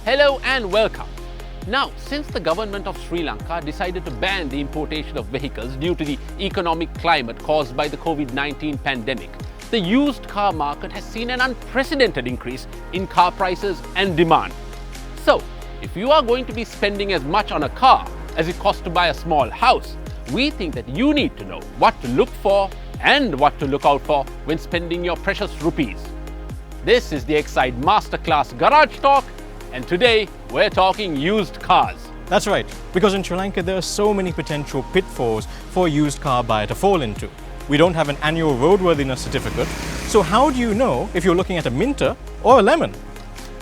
Hello and welcome. Now, since the government of Sri Lanka decided to ban the importation of vehicles due to the economic climate caused by the COVID-19 pandemic, the used car market has seen an unprecedented increase in car prices and demand. So, if you are going to be spending as much on a car as it costs to buy a small house, we think that you need to know what to look for and what to look out for when spending your precious rupees. This is the Exide MasterClass Garage Talk, and today we're talking used cars. That's right, because in Sri Lanka there are so many potential pitfalls for a used car buyer to fall into. We don't have an annual roadworthiness certificate, so how do you know if you're looking at a Minter or a Lemon?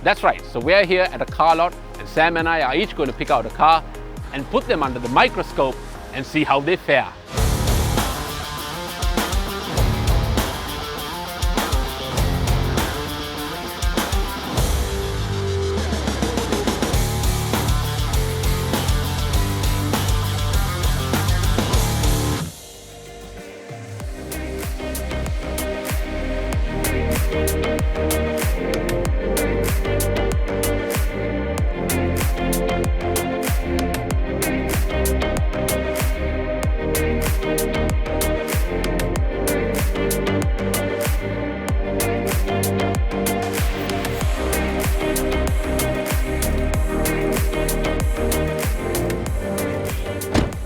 That's right, so we're here at a car lot and Sam and I are each going to pick out a car and put them under the microscope and see how they fare.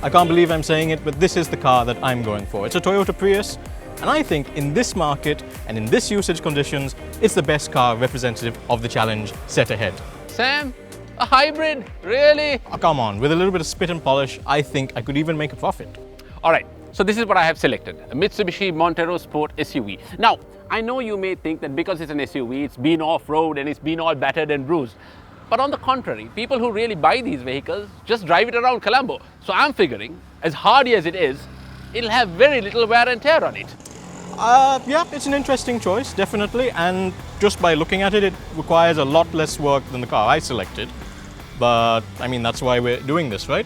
I can't believe I'm saying it, but this is the car that I'm going for. It's a Toyota Prius, and I think in this market and in this usage conditions, it's the best car representative of the challenge set ahead. Sam, a hybrid? Really? Oh, come on, with a little bit of spit and polish, I think I could even make a profit. All right, so this is what I have selected, a Mitsubishi Montero Sport SUV. Now, I know you may think that because it's an SUV, it's been off-road and it's been all battered and bruised. But on the contrary, people who really buy these vehicles just drive it around Colombo. So I'm figuring, as hardy as it is, it'll have very little wear and tear on it. Yeah, it's an interesting choice, definitely, and just by looking at it, it requires a lot less work than the car I selected. But, I mean, that's why we're doing this, right?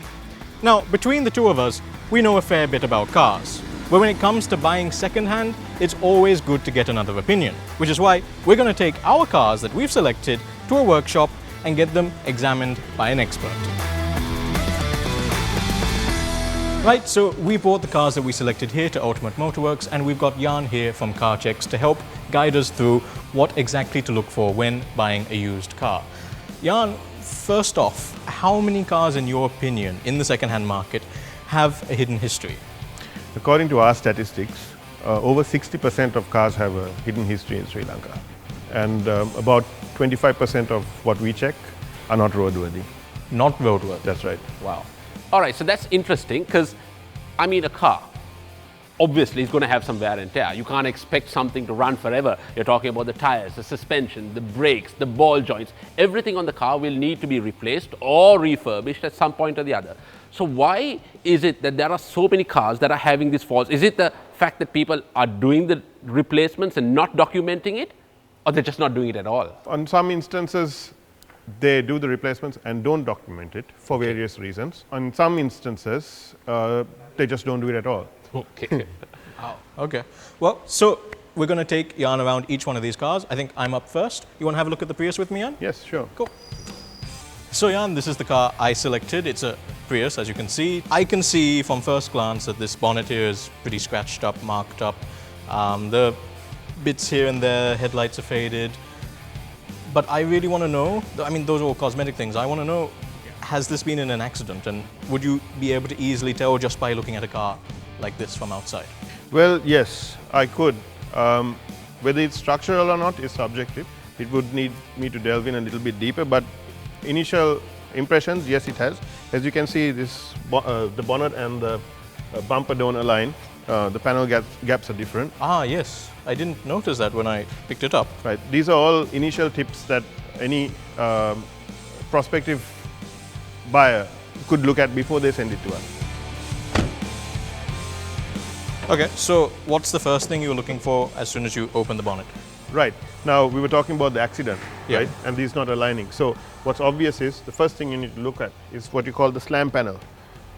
Now, between the two of us, we know a fair bit about cars. But when it comes to buying second-hand, it's always good to get another opinion, which is why we're going to take our cars that we've selected to a workshop and get them examined by an expert. Right, so we brought the cars that we selected here to Ultimate Motorworks, and we've got Jan here from Car Checks to help guide us through what exactly to look for when buying a used car. Jan, first off, how many cars in your opinion in the second-hand market have a hidden history? According to our statistics, over 60% of cars have a hidden history in Sri Lanka. And about 25% of what we check are not roadworthy. Not roadworthy? That's right. Wow. All right, so that's interesting because, I mean, a car, obviously, is going to have some wear and tear. You can't expect something to run forever. You're talking about the tires, the suspension, the brakes, the ball joints. Everything on the car will need to be replaced or refurbished at some point or the other. So why is it that there are so many cars that are having these faults? Is it the fact that people are doing the replacements and not documenting it? Or they're just not doing it at all? On some instances, they do the replacements and don't document it for various reasons. On some instances, they just don't do it at all. Okay. Wow. Okay. Well, so we're going to take Jan around each one of these cars. I think I'm up first. You want to have a look at the Prius with me, Jan? Yes, sure. Cool. So Jan, this is the car I selected. It's a Prius, as you can see. I can see from first glance that this bonnet here is pretty scratched up, marked up. The bits here and there, headlights are faded. But I really want to know, I mean, those are all cosmetic things. I want to know, has this been in an accident? And would you be able to easily tell just by looking at a car like this from outside? Well, yes, I could. Whether it's structural or not is subjective. It would need me to delve in a little bit deeper, but initial impressions, yes, it has. As you can see, this the bonnet and the bumper don't align. The panel gaps are different. Ah, yes. I didn't notice that when I picked it up. Right. These are all initial tips that any prospective buyer could look at before they send it to us. Okay, so what's the first thing you're looking for as soon as you open the bonnet? Right. Now, we were talking about the accident, Yeah. right? And these not aligning. So what's obvious is the first thing you need to look at is what you call the slam panel,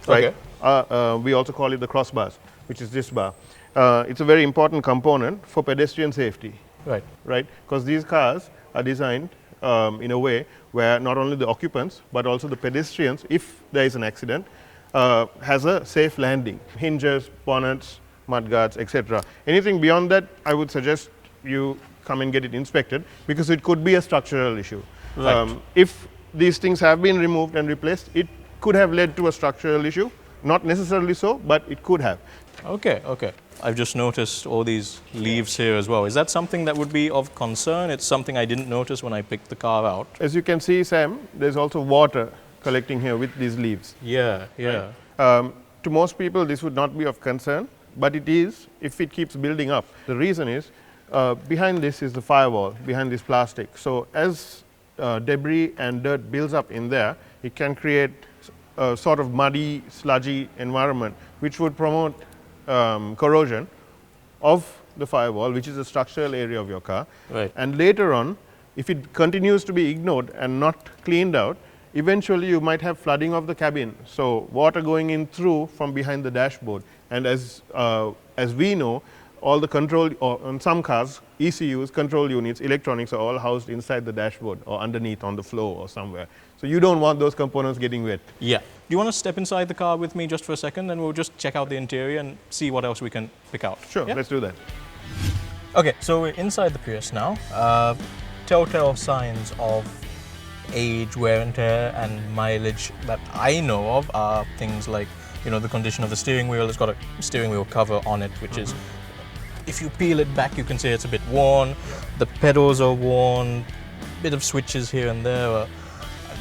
right? Okay. We also call it the crossbars, which is this bar. It's a very important component for pedestrian safety. Right. Right? Because these cars are designed in a way where not only the occupants but also the pedestrians, if there is an accident, has a safe landing. Hinges, bonnets, mudguards, etc. Anything beyond that, I would suggest you come and get it inspected, because it could be a structural issue. Right. If these things have been removed and replaced, it could have led to a structural issue. Not necessarily so, but it could have. Okay, okay. I've just noticed all these leaves here as well. Is that something that would be of concern? It's something I didn't notice when I picked the car out. As you can see, Sam, there's also water collecting here with these leaves. Yeah, yeah. To most people, this would not be of concern, but it is if it keeps building up. The reason is, behind this is the firewall, behind this plastic. So as debris and dirt builds up in there, it can create a sort of muddy, sludgy environment, which would promote corrosion of the firewall, which is a structural area of your car. Right. And later on, if it continues to be ignored and not cleaned out, eventually you might have flooding of the cabin. So water going in through from behind the dashboard. And as we know, all the control, or on some cars, ECUs, control units, electronics are all housed inside the dashboard or underneath on the floor or somewhere. So you don't want those components getting wet. Yeah. Do you want to step inside the car with me just for a second, and we'll just check out the interior and see what else we can pick out? Sure, Yeah? let's do that. Okay, so we're inside the Prius now. Telltale signs of age, wear and tear, and mileage that I know of are things like, you know, the condition of the steering wheel. It's got a steering wheel cover on it, which is, if you peel it back, you can see it's a bit worn. The pedals are worn. Bit of switches here and there are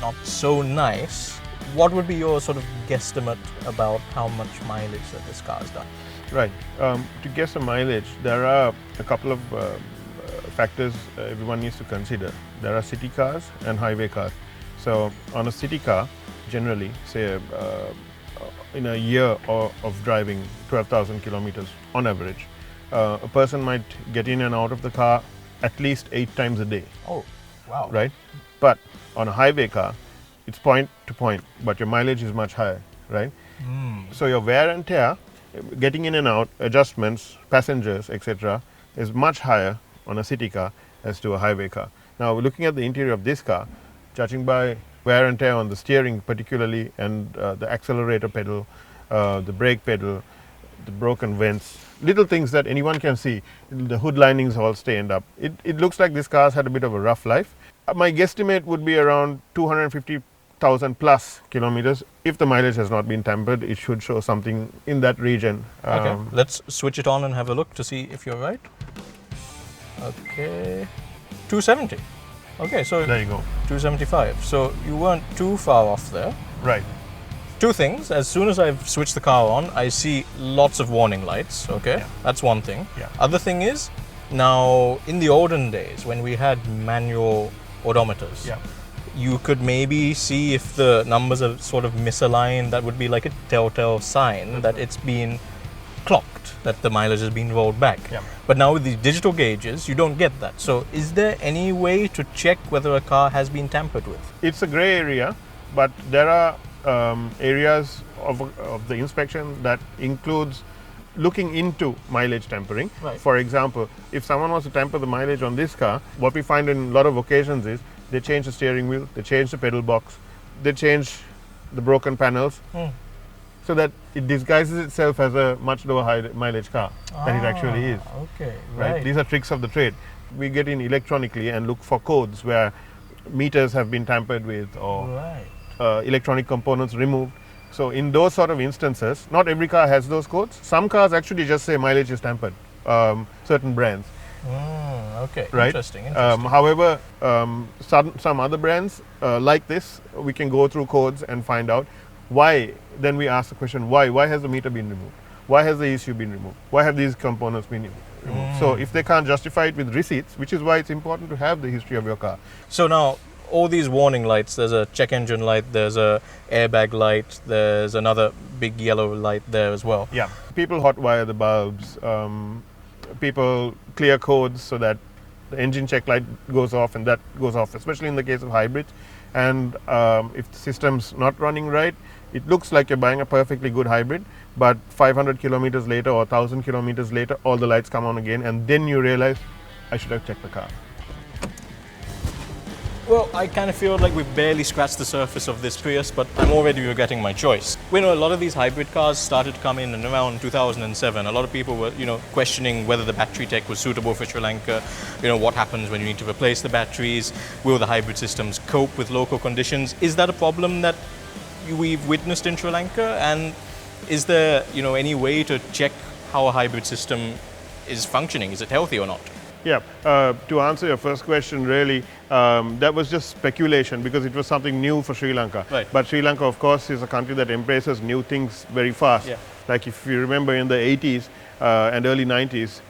not so nice. What would be your sort of guesstimate about how much mileage that this car has done? Right. To guess a mileage, there are a couple of factors everyone needs to consider. There are city cars and highway cars. So on a city car, generally, say in a year of driving 12,000 kilometers on average, a person might get in and out of the car at least 8 times a day. Oh, wow. Right? But on a highway car, it's point to point, but your mileage is much higher, right? So your wear and tear, getting in and out, adjustments, passengers, etc., is much higher on a city car as to a highway car. Now, looking at the interior of this car, judging by wear and tear on the steering particularly, and the accelerator pedal, the brake pedal, the broken vents, little things that anyone can see, the hood linings all stained up. It looks like this car's had a bit of a rough life. My guesstimate would be around 250,000 plus kilometers. If the mileage has not been tampered, it should show something in that region. Okay, let's switch it on and have a look to see if you're right. Okay, 270. Okay, so There you go. 275. So you weren't too far off there. Right. Two things. As soon as I've switched the car on, I see lots of warning lights. Okay, Yeah. that's one thing. Yeah. Other thing is, now in the olden days when we had manual odometers, Yeah. you could maybe see if the numbers are sort of misaligned. That would be like a telltale sign that it's been clocked, that the mileage has been rolled back. Yeah. But now with the digital gauges, you don't get that. So is there any way to check whether a car has been tampered with? It's a gray area, but there are areas of the inspection that includes looking into mileage tampering. Right. For example, if someone wants to tamper the mileage on this car, what we find in a lot of occasions is they change the steering wheel, they change the pedal box, they change the broken panels, so that it disguises itself as a much lower mileage car than it actually is. Okay, Right? These are tricks of the trade. We get in electronically and look for codes where meters have been tampered with or Right. electronic components removed. So in those sort of instances, not every car has those codes. Some cars actually just say mileage is tampered, certain brands. Okay, Right? interesting. However, some other brands like this, we can go through codes and find out why. Then we ask the question, why? Why has the meter been removed? Why has the ECU been removed? Why have these components been removed? So if they can't justify it with receipts, which is why it's important to have the history of your car. So now, all these warning lights, there's a check engine light, there's a airbag light, there's another big yellow light there as well. Yeah. People hot wire the bulbs, people clear codes so that the engine check light goes off and that goes off, especially in the case of hybrids. And if the system's not running right, it looks like you're buying a perfectly good hybrid, but 500 kilometers later or 1,000 kilometers later, all the lights come on again, and then you realize, I should have checked the car. Well, I kind of feel like we've barely scratched the surface of this Prius, but I'm already regretting my choice. We know a lot of these hybrid cars started to come in around 2007. A lot of people were, questioning whether the battery tech was suitable for Sri Lanka. What happens when you need to replace the batteries? Will the hybrid systems cope with local conditions? Is that a problem that we've witnessed in Sri Lanka? And is there, any way to check how a hybrid system is functioning? Is it healthy or not? Yeah, to answer your first question, really, that was just speculation because it was something new for Sri Lanka. Right. But Sri Lanka, of course, is a country that embraces new things very fast. Yeah. Like if you remember in the 80s and early 90s,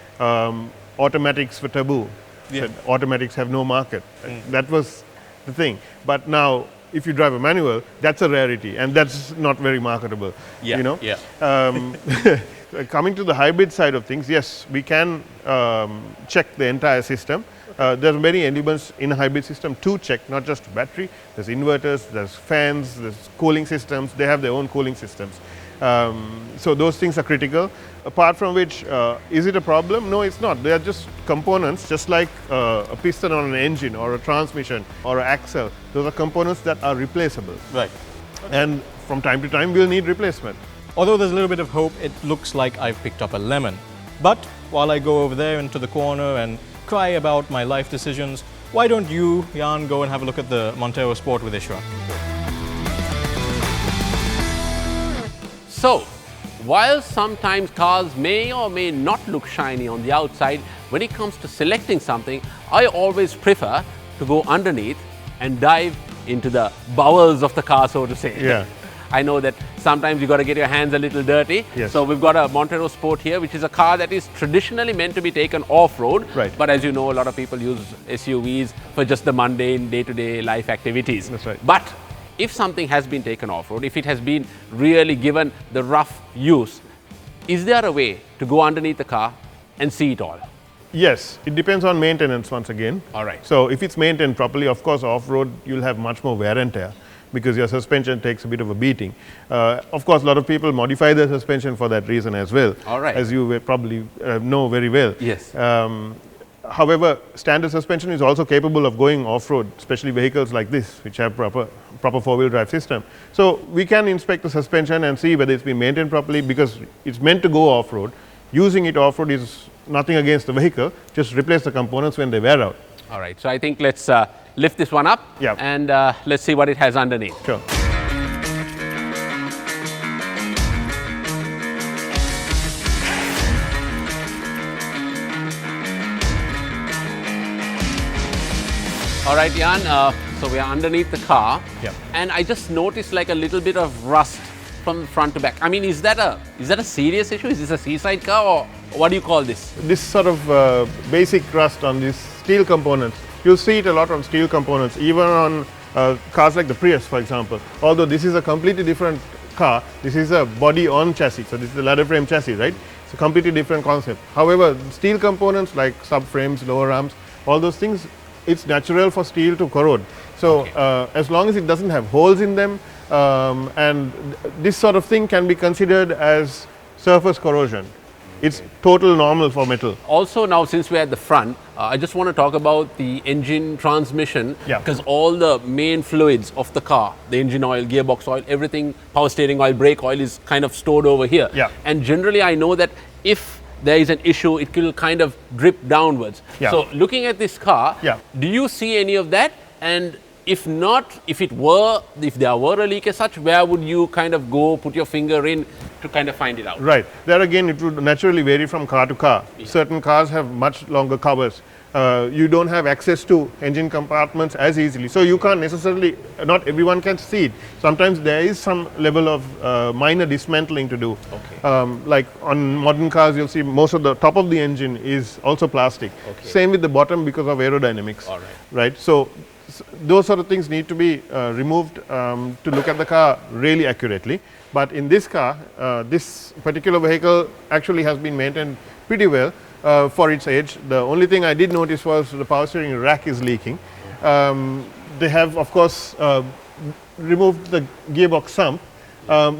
automatics were taboo. Yeah. Said automatics have no market. That was the thing. But now, if you drive a manual, that's a rarity and that's not very marketable. Yeah. Yeah. Coming to the hybrid side of things, yes, we can check the entire system. There are many elements in a hybrid system to check, not just battery. There's inverters, there's fans, there's cooling systems. They have their own cooling systems. So those things are critical. Apart from which, is it a problem? No, it's not. They are just components, just like a piston on an engine or a transmission or an axle. Those are components that are replaceable. Right. And from time to time, we'll need replacement. Although there's a little bit of hope, it looks like I've picked up a lemon. But while I go over there into the corner and cry about my life decisions, why don't you, Jan, go and have a look at the Montero Sport with Ishraq? So, while sometimes cars may or may not look shiny on the outside, when it comes to selecting something, I always prefer to go underneath and dive into the bowels of the car, so to say. Yeah. I know that sometimes you got to get your hands a little dirty. Yes. So we've got a Montero Sport here, which is a car that is traditionally meant to be taken off-road. Right. But as you know, a lot of people use SUVs for just the mundane day-to-day life activities. That's right. But if something has been taken off-road, if it has been really given the rough use, is there a way to go underneath the car and see it all? Yes, it depends on maintenance once again. All right. So if it's maintained properly, of course, off-road, you'll have much more wear and tear because your suspension takes a bit of a beating. Of course, a lot of people modify their suspension for that reason as well. All right. As you will probably know very well. Yes. However, standard suspension is also capable of going off-road, especially vehicles like this, which have proper four-wheel drive system. So we can inspect the suspension and see whether it's been maintained properly because it's meant to go off-road. Using it off-road is nothing against the vehicle, just replace the components when they wear out. All right. So I think let's lift this one up and let's see what it has underneath. Sure. All right, Jan, so we are underneath the car. Yeah. And I just noticed like a little bit of rust from front to back. I mean, is that a serious issue? Is this a seaside car or what do you call this? This sort of basic rust on these steel components, you'll see it a lot on steel components, even on cars like the Prius, for example. Although this is a completely different car, this is a body-on chassis, so this is a ladder frame chassis, right? It's a completely different concept. However, steel components like subframes, lower arms, all those things, it's natural for steel to corrode. So as long as it doesn't have holes in them, and this sort of thing can be considered as surface corrosion. It's total normal for metal. Also now, since we're at the front, I just want to talk about the engine transmission, because all the main fluids of the car, the engine oil, gearbox oil, everything, power steering oil, brake oil is kind of stored over here. Yeah. And generally I know that if there is an issue, it will kind of drip downwards. Yeah. So looking at this car, do you see any of that? And if not, if there were a leak as such, where would you kind of go, put your finger in to kind of find it out? Right. There again, it would naturally vary from car to car. Yeah. Certain cars have much longer covers. You don't have access to engine compartments as easily. So you can't necessarily, not everyone can see it. Sometimes there is some level of minor dismantling to do. Okay. Like on modern cars, you'll see most of the top of the engine is also plastic. Okay. Same with the bottom because of aerodynamics. All right. Right. So those sort of things need to be removed to look at the car really accurately. But in this car, this particular vehicle actually has been maintained pretty well for its age. The only thing I did notice was the power steering rack is leaking. They have, of course, removed the gearbox sump,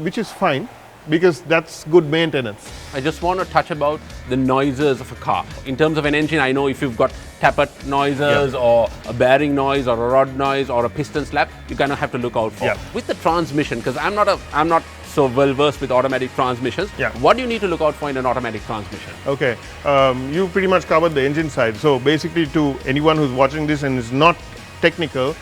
which is fine. because that's good maintenance. I just want to touch about the noises of a car. In terms of an engine, I know if you've got tappet noises or a bearing noise or a rod noise or a piston slap, you kind of have to look out for. Yeah. With the transmission, because I'm not so well versed with automatic transmissions. Yeah. What do you need to look out for in an automatic transmission? Okay, you pretty much covered the engine side. So basically, to anyone who's watching this and is not technical,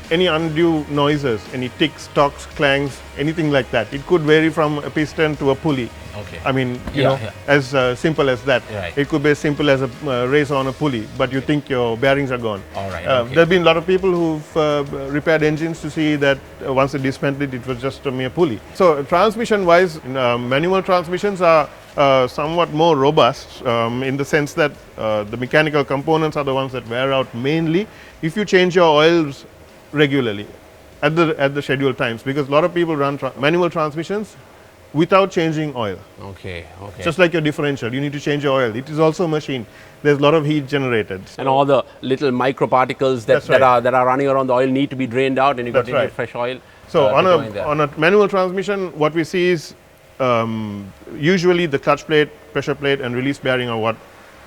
any undue noises, any ticks, tocks, clangs, anything like that. It could vary from a piston to a pulley. Okay. I mean, you know, as simple as that. Right. It could be as simple as a race on a pulley, but you think your bearings are gone. All right. There have been a lot of people who've repaired engines to see that once they dismantled it, it was just a mere pulley. So transmission-wise, manual transmissions are somewhat more robust in the sense that the mechanical components are the ones that wear out mainly if you change your oils regularly at the scheduled times, because a lot of people run manual transmissions without changing oil. Okay. Just like your differential, you need to change your oil. It is also a machine. There's a lot of heat generated. And all the little microparticles that are running around the oil need to be drained out, and you got to get fresh oil. So on a manual transmission, what we see is usually the clutch plate, pressure plate, and release bearing are what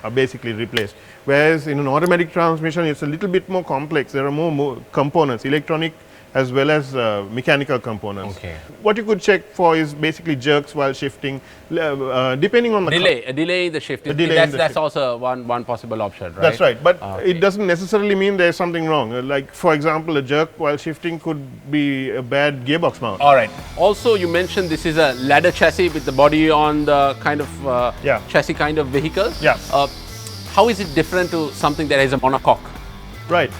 are basically replaced. Whereas in an automatic transmission, it's a little bit more complex. There are more components, electronic as well as mechanical components. Okay. What you could check for is basically jerks while shifting, depending on the a delay in the shift. That's also one possible option, right? That's right, but it doesn't necessarily mean there's something wrong. Like, for example, a jerk while shifting could be a bad gearbox mount. All right. Also, you mentioned this is a ladder chassis with the body on the kind of chassis kind of vehicles. Yeah. How is it different to something that has a monocoque? Right.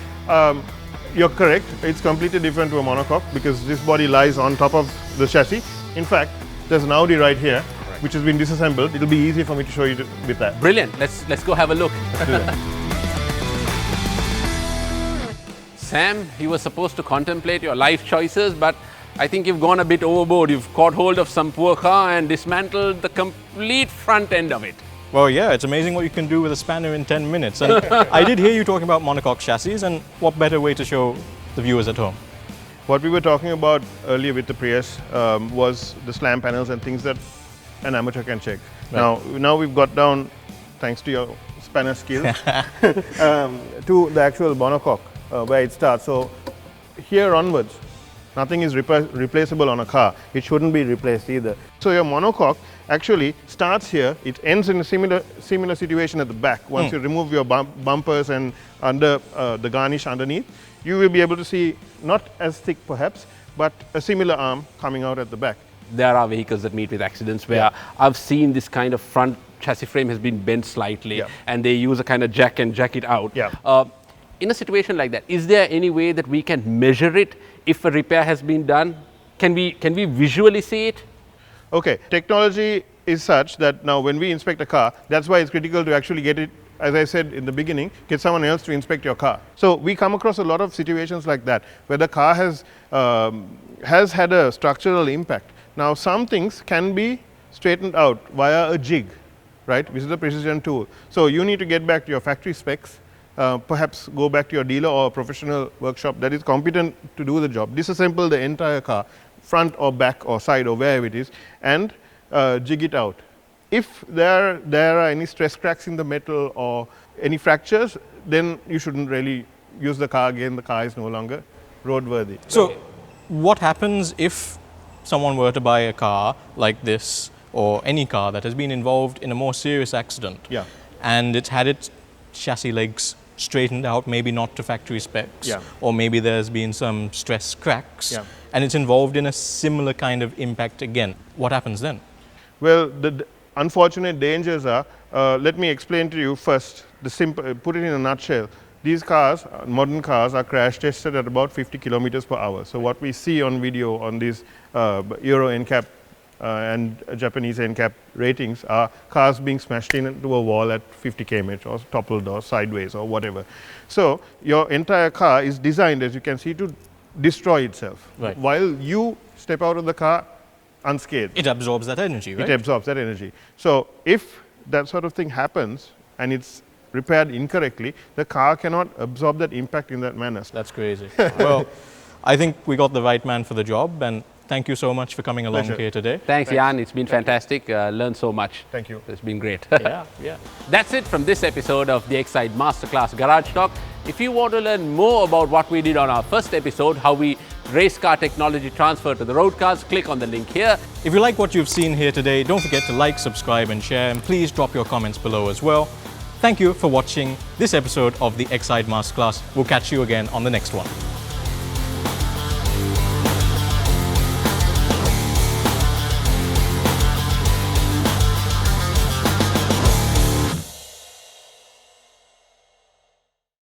You're correct. It's completely different to a monocoque because this body lies on top of the chassis. In fact, there's an Audi right here, which has been disassembled. It'll be easy for me to show you with that. Brilliant. Let's go have a look. Let's do that. Sam, you were supposed to contemplate your life choices, but I think you've gone a bit overboard. You've caught hold of some poor car and dismantled the complete front end of it. Well, yeah, it's amazing what you can do with a spanner in 10 minutes. And I did hear you talking about monocoque chassis, and what better way to show the viewers at home? What we were talking about earlier with the Prius was the slam panels and things that an amateur can check. Right. Now we've got down, thanks to your spanner skills, to the actual monocoque where it starts. So here onwards, nothing is replaceable on a car. It shouldn't be replaced either. So your monocoque actually starts here. It ends in a similar situation at the back. Once you remove your bumpers and under the garnish underneath, you will be able to see not as thick perhaps, but a similar arm coming out at the back. There are vehicles that meet with accidents where I've seen this kind of front chassis frame has been bent slightly and they use a kind of jack and jack it out. In a situation like that, is there any way that we can measure it if a repair has been done? Can we visually see it? Okay, technology is such that now when we inspect a car, that's why it's critical to actually get it, as I said in the beginning, get someone else to inspect your car. So we come across a lot of situations like that where the car has had a structural impact. Now some things can be straightened out via a jig, right, which is a precision tool. So you need to get back to your factory specs, perhaps go back to your dealer or professional workshop that is competent to do the job. Disassemble the entire car, front or back or side or wherever it is, and jig it out. If there are any stress cracks in the metal or any fractures, then you shouldn't really use the car again. The car is no longer roadworthy. So what happens if someone were to buy a car like this or any car that has been involved in a more serious accident and it's had its chassis legs straightened out, maybe not to factory specs, or maybe there's been some stress cracks, and it's involved in a similar kind of impact again? What happens then? Well, the unfortunate dangers are, let me explain to you first, put it in a nutshell. These cars, modern cars, are crash tested at about 50 kilometers per hour. So what we see on video on these Euro NCAP and Japanese NCAP ratings are cars being smashed into a wall at 50 km or toppled or sideways or whatever. So your entire car is designed, as you can see, to destroy itself while you step out of the car unscathed. It absorbs that energy, right? It absorbs that energy. So if that sort of thing happens and it's repaired incorrectly, the car cannot absorb that impact in that manner. That's crazy. Well, I think we got the right man for the job, and thank you so much for coming along Pleasure. here today. Thanks, Jan. It's been fantastic. Learned so much. Thank you. It's been great. Yeah, yeah. That's it from this episode of the Exide MasterClass Garage Talk. If you want to learn more about what we did on our first episode, how we race car technology transfer to the road cars, click on the link here. If you like what you've seen here today, don't forget to like, subscribe and share, and please drop your comments below as well. Thank you for watching this episode of the Exide Masterclass. We'll catch you again on the next one.